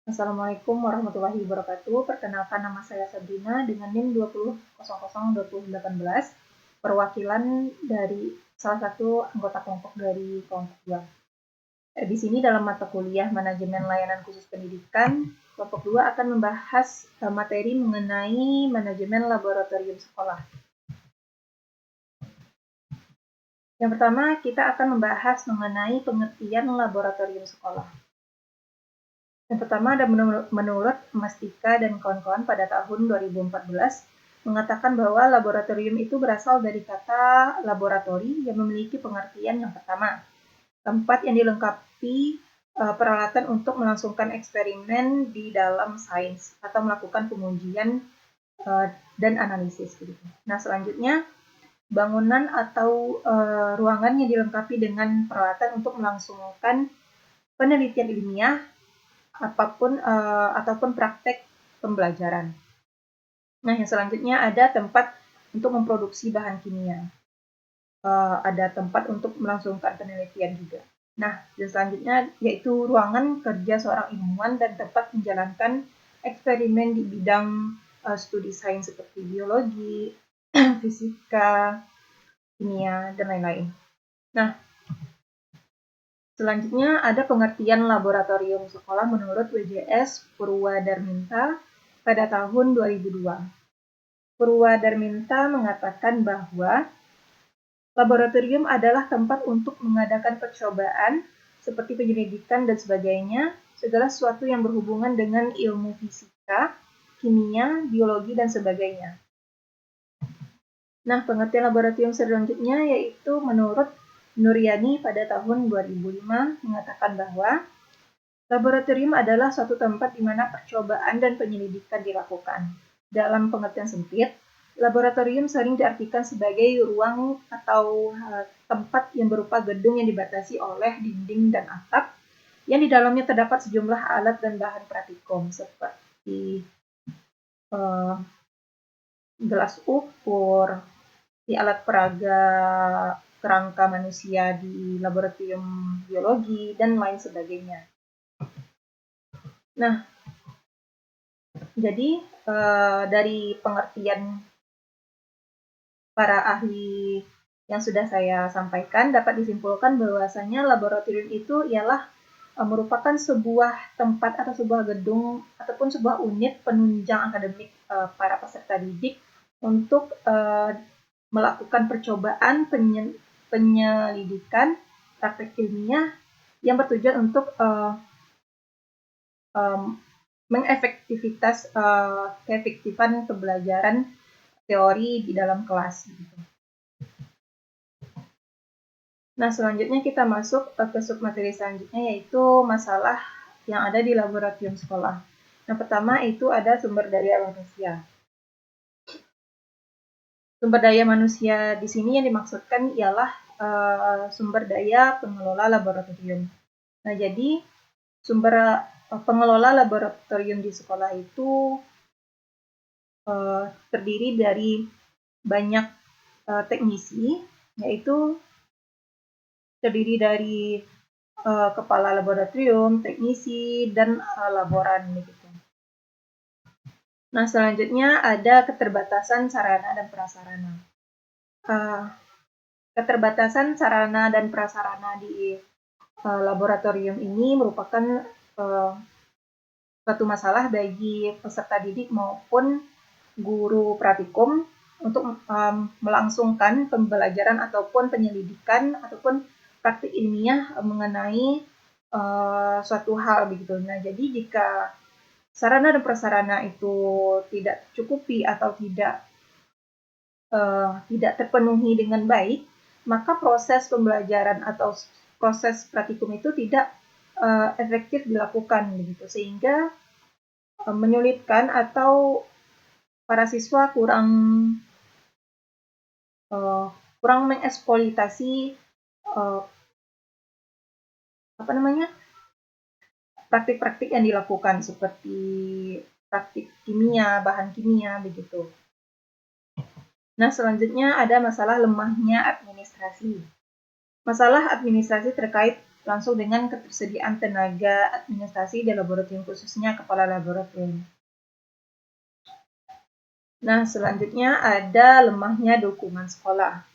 Assalamualaikum warahmatullahi wabarakatuh. Perkenalkan, nama saya Sabrina dengan NIM 20002018, perwakilan dari salah satu anggota kelompok dari kelompok 2. Di sini dalam mata kuliah Manajemen Layanan Khusus Pendidikan, kelompok 2 akan membahas materi mengenai manajemen laboratorium sekolah. Yang pertama, kita akan membahas mengenai pengertian laboratorium sekolah. Yang pertama ada menurut Mas Tika dan kawan-kawan pada tahun 2014 mengatakan bahwa laboratorium itu berasal dari kata laboratori yang memiliki pengertian yang pertama, tempat yang dilengkapi peralatan untuk melangsungkan eksperimen di dalam sains atau melakukan pengujian dan analisis. Nah, selanjutnya bangunan atau ruangan yang dilengkapi dengan peralatan untuk melangsungkan penelitian ilmiah ataupun praktek pembelajaran. Nah, yang selanjutnya ada tempat untuk memproduksi bahan kimia. Ada tempat untuk melangsungkan penelitian juga. Nah, dan selanjutnya yaitu ruangan kerja seorang ilmuwan dan tempat menjalankan eksperimen di bidang studi sains seperti biologi, fisika, kimia, dan lain-lain. Nah, selanjutnya ada pengertian laboratorium sekolah menurut WJS Purwadarminta pada tahun 2002. Purwadarminta mengatakan bahwa laboratorium adalah tempat untuk mengadakan percobaan seperti penyelidikan dan sebagainya, segala sesuatu yang berhubungan dengan ilmu fisika, kimia, biologi, dan sebagainya. Nah, pengertian laboratorium selanjutnya yaitu menurut Nuryani pada tahun 2005 mengatakan bahwa laboratorium adalah suatu tempat di mana percobaan dan penyelidikan dilakukan. Dalam pengertian sempit, laboratorium sering diartikan sebagai ruang atau tempat yang berupa gedung yang dibatasi oleh dinding dan atap, yang di dalamnya terdapat sejumlah alat dan bahan praktikum seperti gelas ukur, alat peraga kerangka manusia di laboratorium biologi, dan lain sebagainya. Nah, jadi dari pengertian para ahli yang sudah saya sampaikan dapat disimpulkan bahwasanya laboratorium itu ialah merupakan sebuah tempat atau sebuah gedung ataupun sebuah unit penunjang akademik para peserta didik untuk melakukan percobaan, penyelidikan, praktek ilmiah yang bertujuan untuk keefektifan pembelajaran teori di dalam kelas. Nah, selanjutnya kita masuk ke submateri selanjutnya, yaitu masalah yang ada di laboratorium sekolah. Yang pertama itu ada sumber daya manusia. Sumber daya manusia di sini yang dimaksudkan ialah sumber daya pengelola laboratorium. Nah, jadi sumber pengelola laboratorium di sekolah itu terdiri dari banyak teknisi, yaitu terdiri dari kepala laboratorium, teknisi, dan laboran. Gitu. Nah, selanjutnya ada keterbatasan sarana dan prasarana. Keterbatasan sarana dan prasarana di laboratorium ini merupakan suatu masalah bagi peserta didik maupun guru praktikum untuk melangsungkan pembelajaran ataupun penyelidikan ataupun praktik ilmiah mengenai suatu hal begitu. Nah, jadi jika sarana dan prasarana itu tidak tercukupi atau tidak terpenuhi dengan baik, maka proses pembelajaran atau proses praktikum itu tidak efektif dilakukan begitu, sehingga menyulitkan atau para siswa kurang mengeksploitasi praktik-praktik yang dilakukan seperti praktik kimia, bahan kimia begitu. Nah, selanjutnya ada masalah lemahnya administrasi. Masalah administrasi terkait langsung dengan ketersediaan tenaga administrasi di laboratorium, khususnya kepala laboratorium. Nah, selanjutnya ada lemahnya dukungan sekolah.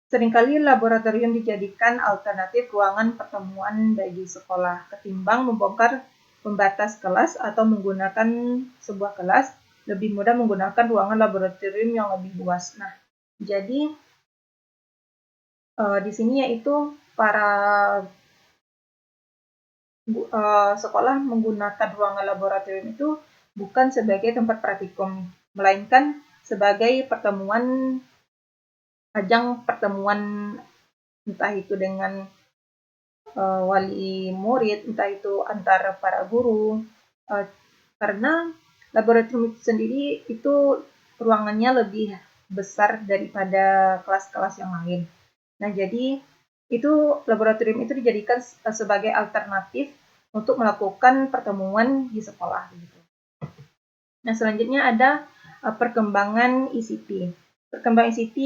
Seringkali laboratorium dijadikan alternatif ruangan pertemuan bagi sekolah, ketimbang membongkar pembatas kelas atau menggunakan sebuah kelas, lebih mudah menggunakan ruangan laboratorium yang lebih luas. Nah, jadi di sini yaitu para sekolah menggunakan ruangan laboratorium itu bukan sebagai tempat praktikum, melainkan sebagai ajang pertemuan, entah itu dengan wali murid, entah itu antara para guru, karena laboratorium itu sendiri itu ruangannya lebih besar daripada kelas-kelas yang lain. Nah, jadi itu laboratorium itu dijadikan sebagai alternatif untuk melakukan pertemuan di sekolah. Nah, selanjutnya ada perkembangan ICT. Perkembangan ICT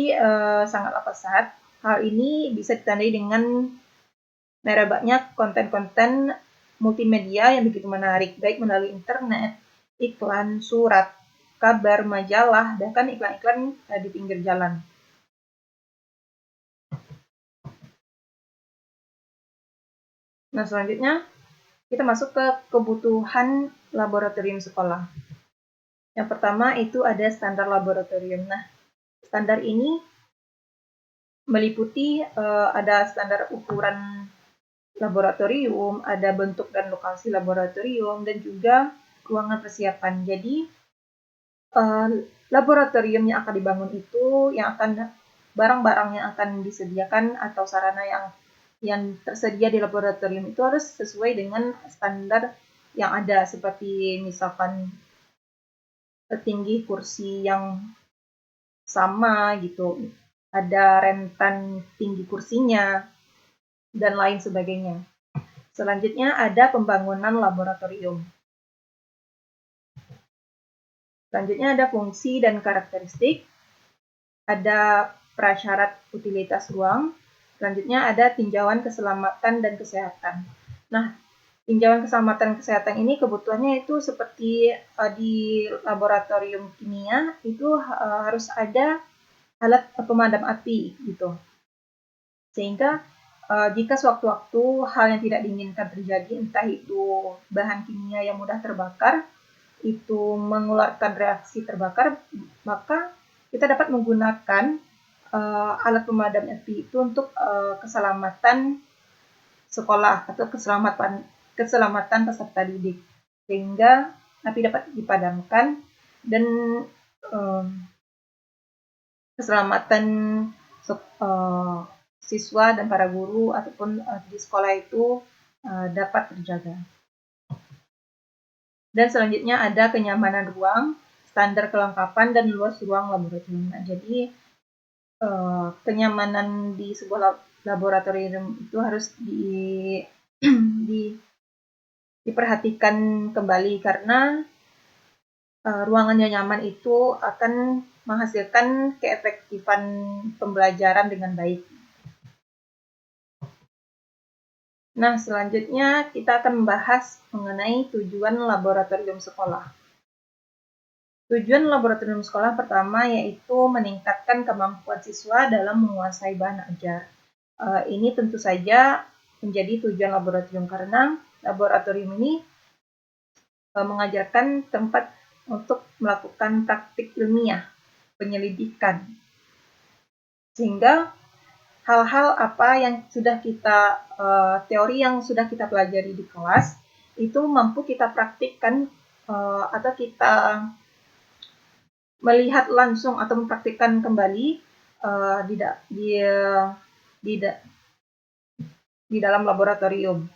sangatlah pesat. Hal ini bisa ditandai dengan merebaknya konten-konten multimedia yang begitu menarik, baik melalui internet, iklan, surat, kabar, majalah, bahkan iklan-iklan di pinggir jalan. Nah, selanjutnya kita masuk ke kebutuhan laboratorium sekolah. Yang pertama itu ada standar laboratorium. Nah, standar ini meliputi ada standar ukuran laboratorium, ada bentuk dan lokasi laboratorium, dan juga ruangan persiapan. Jadi, laboratorium yang akan dibangun itu, barang-barang yang akan disediakan atau sarana yang tersedia di laboratorium itu harus sesuai dengan standar yang ada, seperti misalkan tinggi kursi yang sama gitu, ada rentan tinggi kursinya, dan lain sebagainya. Selanjutnya ada pembangunan laboratorium. Selanjutnya ada fungsi dan karakteristik, ada prasyarat utilitas ruang, selanjutnya ada tinjauan keselamatan dan kesehatan. Nah, tinjauan keselamatan dan kesehatan ini kebutuhannya itu seperti di laboratorium kimia itu harus ada alat pemadam api gitu. Sehingga jika sewaktu-waktu hal yang tidak diinginkan terjadi, entah itu bahan kimia yang mudah terbakar, itu mengeluarkan reaksi terbakar, maka kita dapat menggunakan alat pemadam api itu untuk keselamatan sekolah atau keselamatan peserta didik, sehingga api dapat dipadamkan dan keselamatan siswa dan para guru ataupun di sekolah itu dapat terjaga. Dan selanjutnya ada kenyamanan ruang, standar kelengkapan, dan luas ruang laboratorium. Nah, jadi kenyamanan di sebuah laboratorium itu harus diperhatikan kembali, karena ruangan yang nyaman itu akan menghasilkan keefektifan pembelajaran dengan baik. Nah, selanjutnya kita akan membahas mengenai tujuan laboratorium sekolah. Tujuan laboratorium sekolah pertama yaitu meningkatkan kemampuan siswa dalam menguasai bahan ajar. Ini tentu saja menjadi tujuan laboratorium karena laboratorium ini mengajarkan tempat untuk melakukan praktik ilmiah, penyelidikan. Sehingga hal-hal apa yang sudah kita teori yang sudah kita pelajari di kelas itu mampu kita praktikkan atau kita melihat langsung atau mempraktikkan kembali di dalam laboratorium,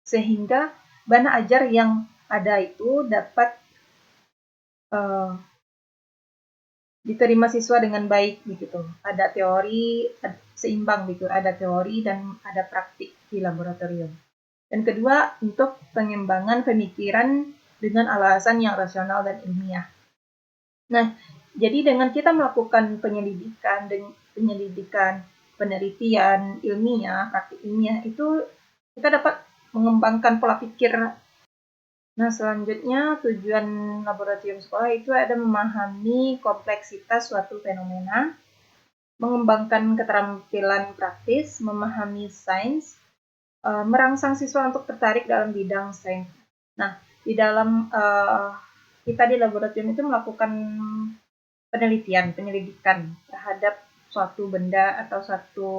sehingga bahan ajar yang ada itu dapat diterima siswa dengan baik begitu. Ada teori seimbang gitu, ada teori dan ada praktik di laboratorium. Dan kedua, untuk pengembangan pemikiran dengan alasan yang rasional dan ilmiah. Nah, jadi dengan kita melakukan penyelidikan, penelitian ilmiah, praktik ilmiah itu kita dapat mengembangkan pola pikir. Nah, selanjutnya tujuan laboratorium sekolah itu ada memahami kompleksitas suatu fenomena, mengembangkan keterampilan praktis, memahami sains, merangsang siswa untuk tertarik dalam bidang sains. Nah, di dalam kita di laboratorium itu melakukan penyelidikan terhadap suatu benda atau suatu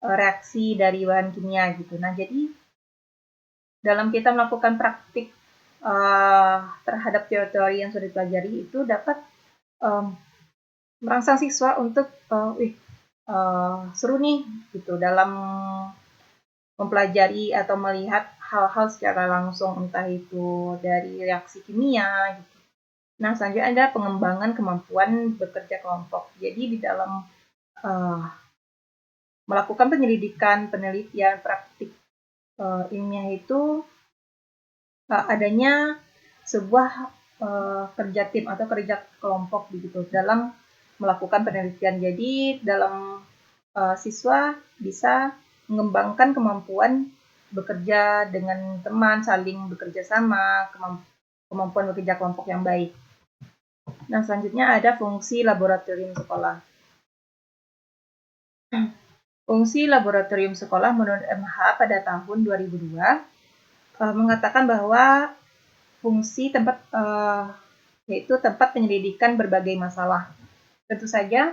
reaksi dari bahan kimia gitu. Nah, jadi dalam kita melakukan praktik terhadap teori-teori yang sudah dipelajari itu dapat merangsang siswa untuk seru nih gitu dalam mempelajari atau melihat hal-hal secara langsung, entah itu dari reaksi kimia gitu. Nah, selanjutnya ada pengembangan kemampuan bekerja kelompok. Jadi di dalam melakukan penyelidikan, penelitian, praktik ilmiah itu adanya sebuah kerja tim atau kerja kelompok begitu dalam melakukan penelitian. Jadi dalam siswa bisa mengembangkan kemampuan bekerja dengan teman, saling bekerja sama, kemampuan bekerja kelompok yang baik. Nah, selanjutnya ada fungsi laboratorium sekolah. Fungsi laboratorium sekolah menurut MH pada tahun 2002 mengatakan bahwa fungsi tempat yaitu tempat penyelidikan berbagai masalah. Tentu saja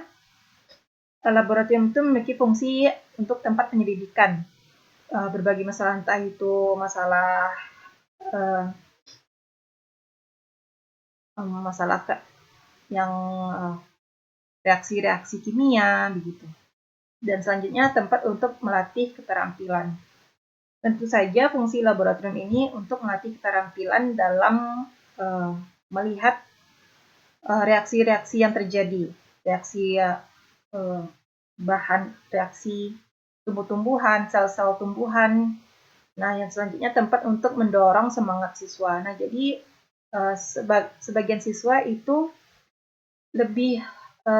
laboratorium itu memiliki fungsi untuk tempat penyelidikan berbagai masalah, entah itu masalah yang reaksi-reaksi kimia begitu. Dan selanjutnya tempat untuk melatih keterampilan. Tentu saja fungsi laboratorium ini untuk melatih keterampilan dalam melihat reaksi-reaksi yang terjadi, reaksi bahan, reaksi tumbuh-tumbuhan, sel-sel tumbuhan. Nah, yang selanjutnya tempat untuk mendorong semangat siswa. Nah, jadi sebagian siswa itu lebih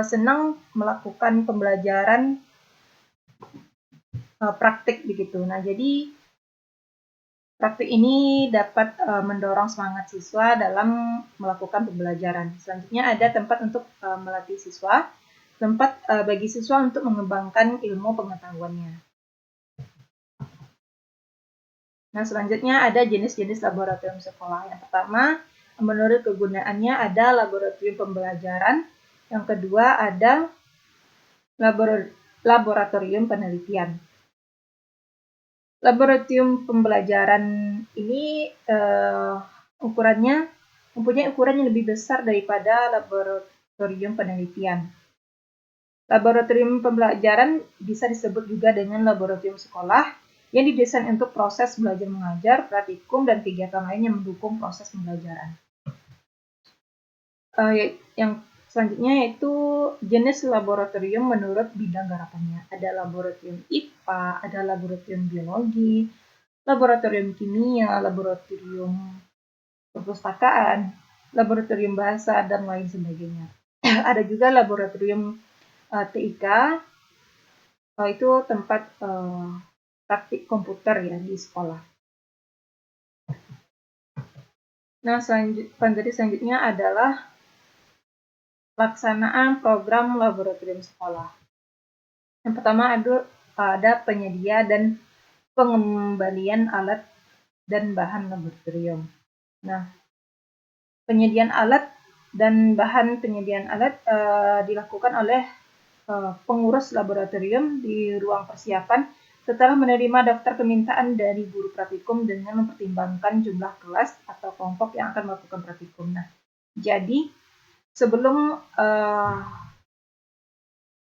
senang melakukan pembelajaran praktik begitu. Nah, jadi praktik ini dapat mendorong semangat siswa dalam melakukan pembelajaran. Selanjutnya ada tempat untuk melatih siswa, tempat bagi siswa untuk mengembangkan ilmu pengetahuannya. Nah, selanjutnya ada jenis-jenis laboratorium sekolah. Yang pertama, menurut kegunaannya ada laboratorium pembelajaran. Yang kedua ada laboratorium penelitian. Laboratorium pembelajaran ini mempunyai ukuran yang lebih besar daripada laboratorium penelitian. Laboratorium pembelajaran bisa disebut juga dengan laboratorium sekolah yang didesain untuk proses belajar mengajar, praktikum, dan kegiatan lain yang mendukung proses pembelajaran. Yang selanjutnya yaitu jenis laboratorium menurut bidang garapannya. Ada laboratorium IPA, ada laboratorium biologi, laboratorium kimia, laboratorium perpustakaan, laboratorium bahasa, dan lain sebagainya. Ada juga laboratorium TIK, itu tempat praktik komputer ya di sekolah. Nah, selanjutnya adalah pelaksanaan program laboratorium sekolah. Yang pertama ada penyedia dan pengembalian alat dan bahan laboratorium. Nah, penyediaan alat dan bahan penyediaan alat dilakukan oleh pengurus laboratorium di ruang persiapan setelah menerima daftar permintaan dari guru praktikum dengan mempertimbangkan jumlah kelas atau kelompok yang akan melakukan praktikum. Nah, jadi sebelum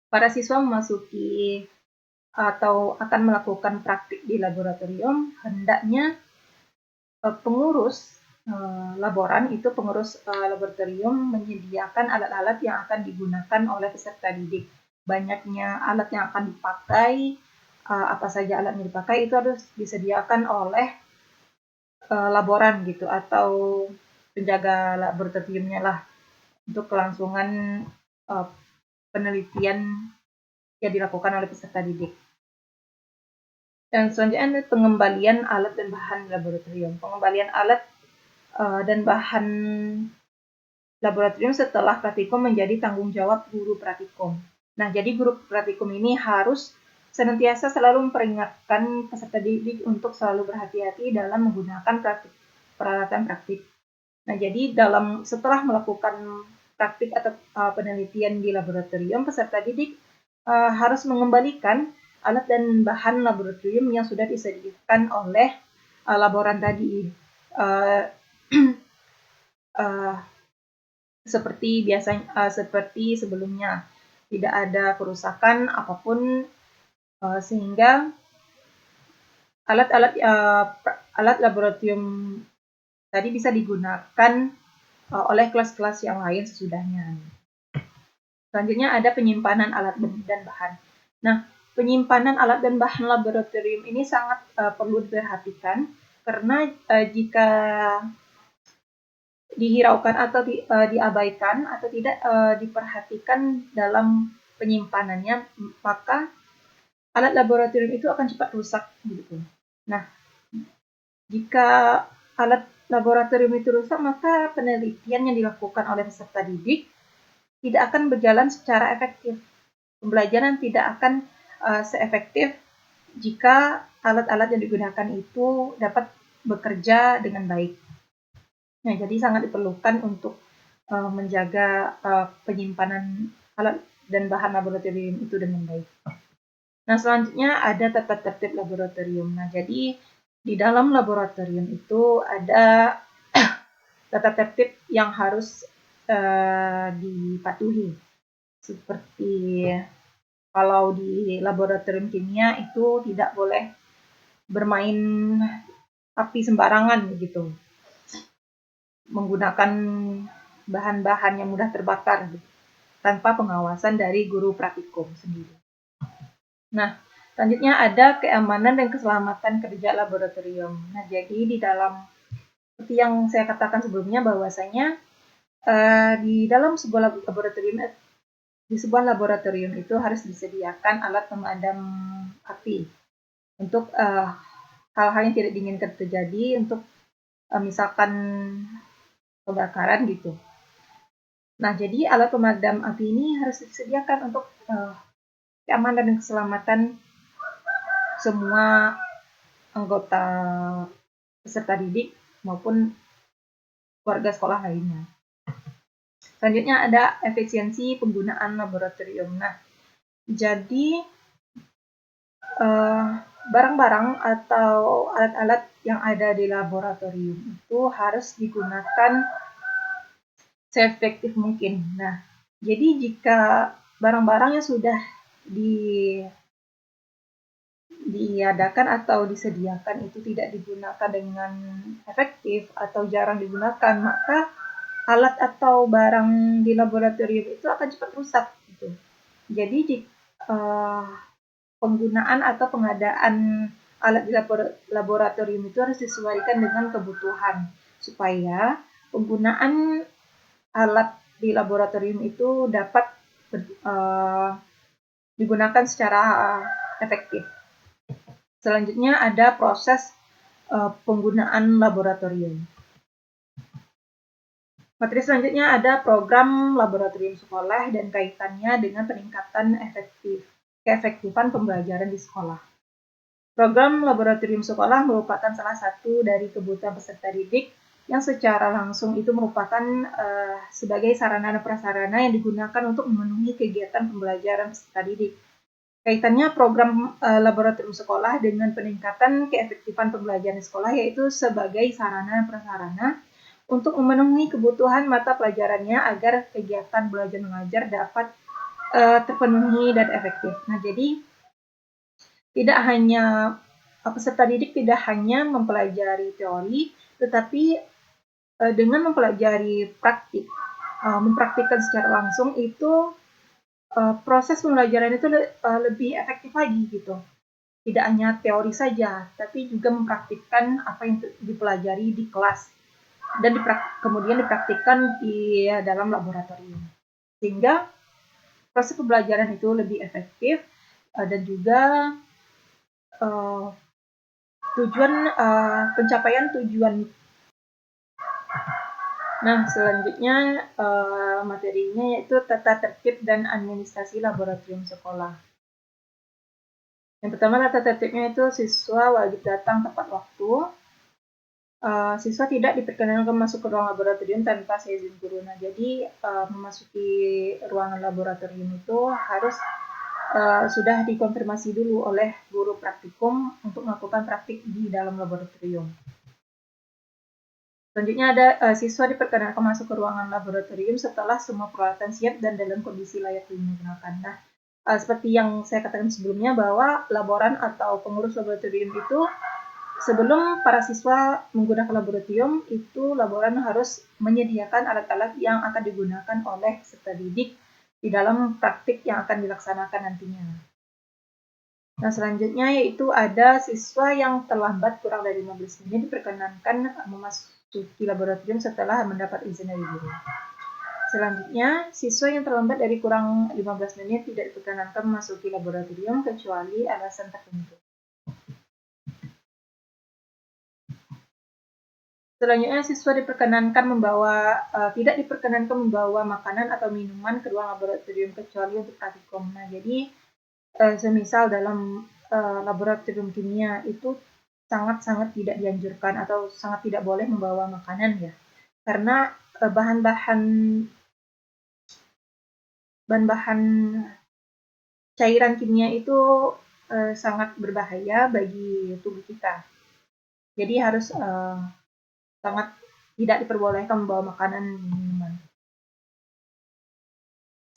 para siswa memasuki atau akan melakukan praktik di laboratorium, hendaknya pengurus laboratorium menyediakan alat-alat yang akan digunakan oleh peserta didik. Banyaknya alat yang akan dipakai, apa saja alat yang dipakai itu harus disediakan oleh laboran gitu atau penjaga laboratoriumnya lah untuk kelangsungan penelitian yang dilakukan oleh peserta didik. Dan selanjutnya ada pengembalian alat dan bahan laboratorium. Pengembalian alat dan bahan laboratorium setelah praktikum menjadi tanggung jawab guru praktikum. Nah, jadi guru praktikum ini harus senantiasa selalu memperingatkan peserta didik untuk selalu berhati-hati dalam menggunakan peralatan praktik. Nah, jadi setelah melakukan praktik atau penelitian di laboratorium, peserta didik harus mengembalikan alat dan bahan laboratorium yang sudah disediakan oleh laboran tadi. Seperti sebelumnya, tidak ada kerusakan apapun, sehingga alat laboratorium tadi bisa digunakan oleh kelas-kelas yang lain sesudahnya. Selanjutnya ada penyimpanan alat dan bahan. Nah, penyimpanan alat dan bahan laboratorium ini sangat perlu diperhatikan karena jika dihiraukan atau diabaikan atau tidak diperhatikan dalam penyimpanannya, maka alat laboratorium itu akan cepat rusak gitu. Nah, jika alat laboratorium itu rusak, maka penelitian yang dilakukan oleh peserta didik tidak akan berjalan secara efektif. Pembelajaran tidak akan seefektif jika alat-alat yang digunakan itu dapat bekerja dengan baik. Nah, jadi sangat diperlukan untuk menjaga penyimpanan alat dan bahan laboratorium itu dengan baik. Nah, selanjutnya ada tata tertib laboratorium. Nah, jadi di dalam laboratorium itu ada tata tertib yang harus dipatuhi. Seperti kalau di laboratorium kimia itu tidak boleh bermain api sembarangan gitu, menggunakan bahan-bahan yang mudah terbakar gitu, tanpa pengawasan dari guru praktikum sendiri. Nah, selanjutnya ada keamanan dan keselamatan kerja laboratorium. Nah, jadi di dalam seperti yang saya katakan sebelumnya bahwasanya di dalam sebuah laboratorium itu harus disediakan alat pemadam api untuk hal-hal yang tidak diinginkan terjadi, untuk misalkan kebakaran gitu. Nah, jadi alat pemadam api ini harus disediakan untuk keamanan dan keselamatan semua anggota peserta didik maupun warga sekolah lainnya. Selanjutnya ada efisiensi penggunaan laboratorium. Nah, jadi barang-barang atau alat-alat yang ada di laboratorium itu harus digunakan seefektif mungkin. Nah, jadi jika barang-barang yang sudah diadakan atau disediakan itu tidak digunakan dengan efektif atau jarang digunakan, maka alat atau barang di laboratorium itu akan cepat rusak gitu. Jadi penggunaan atau pengadaan alat di laboratorium itu harus disesuaikan dengan kebutuhan supaya penggunaan alat di laboratorium itu dapat digunakan secara efektif. Selanjutnya ada proses penggunaan laboratorium. Materi selanjutnya ada program laboratorium sekolah dan kaitannya dengan peningkatan keefektifan pembelajaran di sekolah. Program laboratorium sekolah merupakan salah satu dari kebutuhan peserta didik yang secara langsung itu merupakan sebagai sarana dan prasarana yang digunakan untuk memenuhi kegiatan pembelajaran peserta didik. Kaitannya program laboratorium sekolah dengan peningkatan keefektifan pembelajaran di sekolah yaitu sebagai sarana dan prasarana untuk memenuhi kebutuhan mata pelajarannya agar kegiatan belajar mengajar dapat terpenuhi dan efektif. Nah, jadi peserta didik tidak hanya mempelajari teori, tetapi dengan mempelajari praktik, mempraktikkan secara langsung itu proses pembelajaran itu lebih efektif lagi gitu. Tidak hanya teori saja, tapi juga mempraktikkan apa yang dipelajari di kelas dan kemudian dipraktikkan di dalam laboratorium. Sehingga proses pembelajaran itu lebih efektif dan juga pencapaian tujuan. Nah, selanjutnya materinya yaitu tata tertib dan administrasi laboratorium sekolah. Yang pertama, tata tertibnya itu siswa wajib datang tepat waktu. Siswa tidak diperkenankan masuk ke ruang laboratorium tanpa seizin guru. Nah, jadi memasuki ruangan laboratorium itu harus sudah dikonfirmasi dulu oleh guru praktikum untuk melakukan praktik di dalam laboratorium. Selanjutnya ada siswa diperkenankan masuk ke ruangan laboratorium setelah semua peralatan siap dan dalam kondisi layak digunakan. Nah, seperti yang saya katakan sebelumnya bahwa laboran atau pengurus laboratorium itu sebelum para siswa menggunakan laboratorium itu laboran harus menyediakan alat-alat yang akan digunakan oleh peserta didik di dalam praktik yang akan dilaksanakan nantinya. Nah, selanjutnya yaitu ada siswa yang terlambat kurang dari 15 menit diperkenankan memasuki laboratorium setelah mendapat izin dari guru. Selanjutnya, siswa yang terlambat dari kurang 15 menit tidak diperkenankan memasuki laboratorium kecuali alasan tertentu. Selanjutnya, siswa tidak diperkenankan membawa makanan atau minuman ke ruang laboratorium kecuali untuk praktikum. Nah, jadi semisal dalam laboratorium kimia itu sangat-sangat tidak dianjurkan atau sangat tidak boleh membawa makanan ya, karena bahan-bahan cairan kimia itu sangat berbahaya bagi tubuh kita. Jadi harus sangat tidak diperbolehkan membawa makanan dan minuman.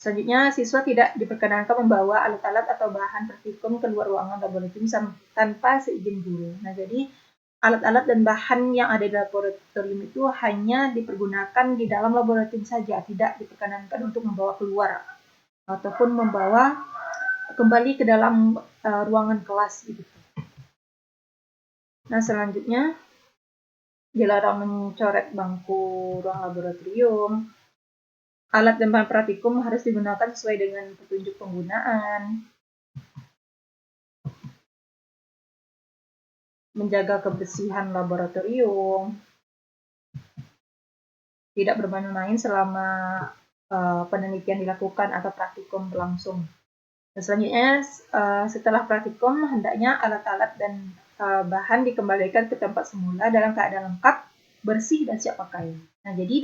Selanjutnya, siswa tidak diperkenankan membawa alat-alat atau bahan praktikum keluar ruangan laboratorium tanpa seizin guru. Nah, jadi alat-alat dan bahan yang ada di laboratorium itu hanya dipergunakan di dalam laboratorium saja, tidak diperkenankan untuk membawa keluar ataupun membawa kembali ke dalam ruangan kelas gitu. Nah, selanjutnya dilarang mencoret bangku ruang laboratorium. Alat dan bahan praktikum harus digunakan sesuai dengan petunjuk penggunaan. Menjaga kebersihan laboratorium. Tidak bermain-main selama penelitian dilakukan atau praktikum berlangsung. Dan selanjutnya, setelah praktikum, hendaknya alat-alat dan bahan dikembalikan ke tempat semula dalam keadaan lengkap, bersih, dan siap pakai. Nah, jadi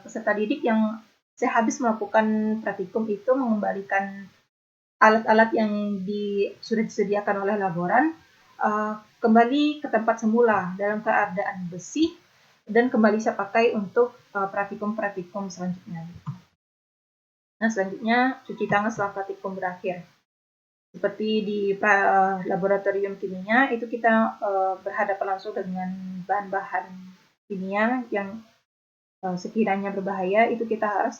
peserta didik yang sehabis melakukan praktikum itu mengembalikan alat-alat yang sudah disediakan oleh laboran kembali ke tempat semula dalam keadaan bersih dan kembali siap pakai untuk praktikum-praktikum selanjutnya. Nah, selanjutnya cuci tangan setelah praktikum berakhir. Seperti di laboratorium kimia itu kita berhadapan langsung dengan bahan-bahan kimia yang sekiranya berbahaya, itu kita harus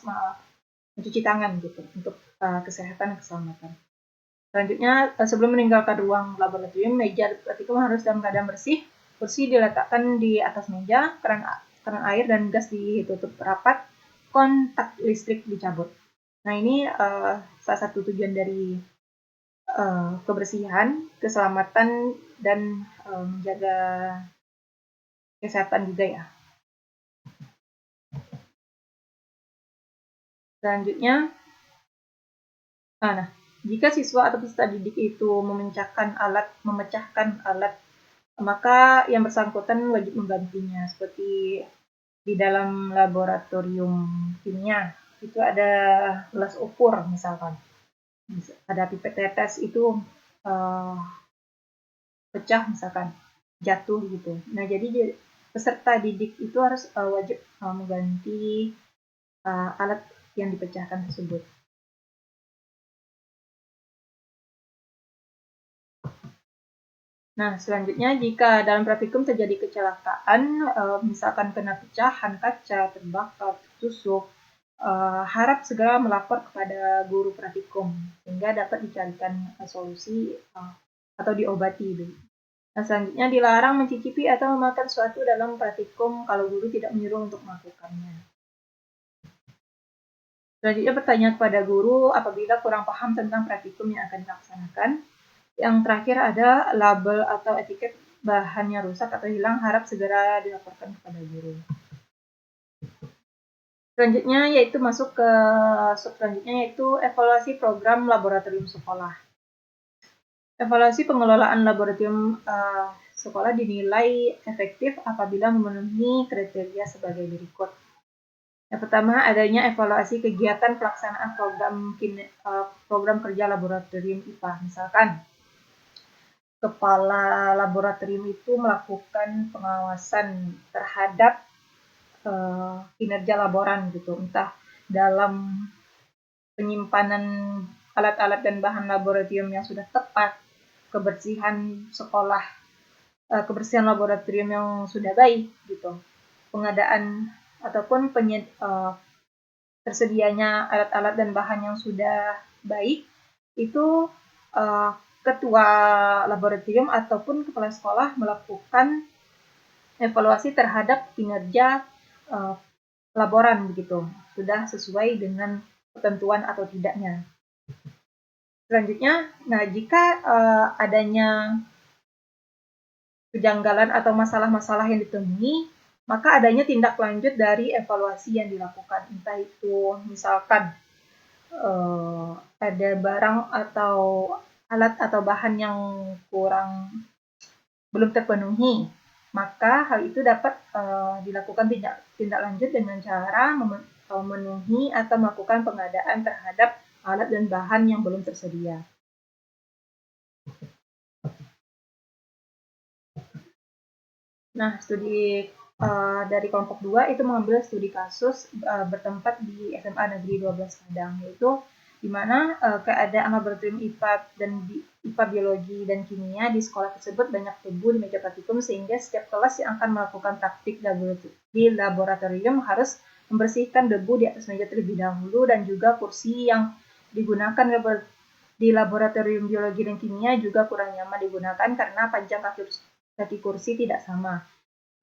mencuci tangan gitu untuk kesehatan dan keselamatan. Selanjutnya, sebelum meninggalkan ruang laboratorium, meja praktikum harus dalam keadaan bersih diletakkan di atas meja, keran air dan gas ditutup rapat, kontak listrik dicabut. Nah, ini salah satu tujuan dari kebersihan, keselamatan, dan menjaga kesehatan juga ya. Selanjutnya, jika siswa atau peserta didik itu memecahkan alat, maka yang bersangkutan wajib menggantinya. Seperti di dalam laboratorium kimia, itu ada gelas ukur misalkan. Ada pipet tetes itu pecah misalkan, jatuh gitu. Nah, jadi peserta didik itu harus wajib mengganti alat yang dipecahkan tersebut. Nah, selanjutnya jika dalam praktikum terjadi kecelakaan, misalkan kena pecahan kaca, terbakar, tertusuk, harap segera melapor kepada guru praktikum sehingga dapat dicarikan solusi atau diobati. Nah, selanjutnya dilarang mencicipi atau memakan sesuatu dalam praktikum kalau guru tidak menyuruh untuk melakukannya. Selanjutnya bertanya kepada guru apabila kurang paham tentang praktikum yang akan dilaksanakan. Yang terakhir ada label atau etiket bahannya rusak atau hilang harap segera dilaporkan kepada guru. Selanjutnya yaitu masuk ke selanjutnya yaitu evaluasi program laboratorium sekolah. Evaluasi pengelolaan laboratorium sekolah dinilai efektif apabila memenuhi kriteria sebagai berikut. Yang pertama, adanya evaluasi kegiatan pelaksanaan program kerja laboratorium IPA. Misalkan, kepala laboratorium itu melakukan pengawasan terhadap kinerja laboran gitu, entah dalam penyimpanan alat-alat dan bahan laboratorium yang sudah tepat, kebersihan sekolah, kebersihan laboratorium yang sudah baik gitu, pengadaan ataupun tersedianya alat-alat dan bahan yang sudah baik, itu ketua laboratorium ataupun kepala sekolah melakukan evaluasi terhadap kinerja laboran begitu, sudah sesuai dengan ketentuan atau tidaknya. Selanjutnya, nah jika adanya kejanggalan atau masalah-masalah yang ditemui, maka adanya tindak lanjut dari evaluasi yang dilakukan. Entah itu misalkan ada barang atau alat atau bahan yang belum terpenuhi, maka hal itu dapat dilakukan tindak lanjut dengan cara memenuhi atau melakukan pengadaan terhadap alat dan bahan yang belum tersedia. Nah, studi dari kelompok 2 itu mengambil studi kasus bertempat di SMA Negeri 12 Padang, yaitu di mana keadaan laboratorium IPA dan IPA biologi dan kimia di sekolah tersebut banyak debu di meja praktikum, sehingga setiap kelas yang akan melakukan praktik di laboratorium harus membersihkan debu di atas meja terlebih dahulu, dan juga kursi yang digunakan di laboratorium biologi dan kimia juga kurang nyaman digunakan karena panjang kaki kursi tidak sama.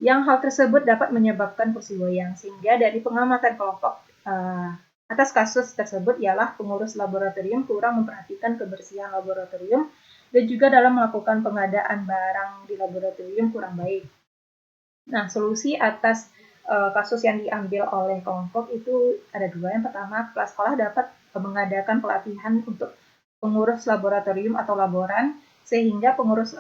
Yang hal tersebut dapat menyebabkan kursi goyang, sehingga dari pengamatan kelompok atas kasus tersebut ialah pengurus laboratorium kurang memperhatikan kebersihan laboratorium dan juga dalam melakukan pengadaan barang di laboratorium kurang baik. Nah, solusi atas kasus yang diambil oleh kelompok itu ada dua. Yang pertama, kepala sekolah dapat mengadakan pelatihan untuk pengurus laboratorium atau laboran, sehingga pengurus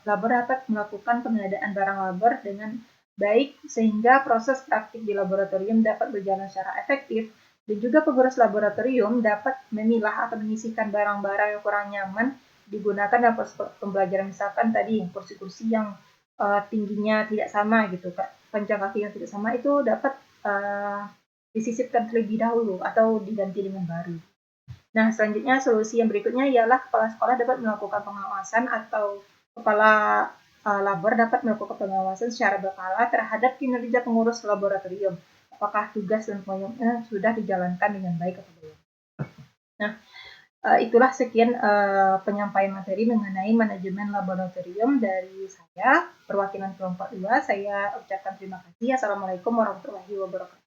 labor dapat melakukan pengadaan barang labor dengan baik, sehingga proses praktik di laboratorium dapat berjalan secara efektif, dan juga pengurus laboratorium dapat memilah atau menyisihkan barang-barang yang kurang nyaman digunakan dalam proses pembelajaran. Misalkan tadi kursi-kursi yang tingginya tidak sama gitu, panjang kaki yang tidak sama itu dapat disisipkan terlebih dahulu atau diganti dengan baru. Nah, selanjutnya solusi yang berikutnya ialah kepala sekolah dapat melakukan pengawasan atau kepala labor dapat melakukan pengawasan secara berkala terhadap kinerja pengurus laboratorium. Apakah tugas dan kewajibannya sudah dijalankan dengan baik atau belum. Nah, itulah sekian penyampaian materi mengenai manajemen laboratorium dari saya, perwakilan kelompok 2. Saya ucapkan terima kasih. Assalamualaikum warahmatullahi wabarakatuh.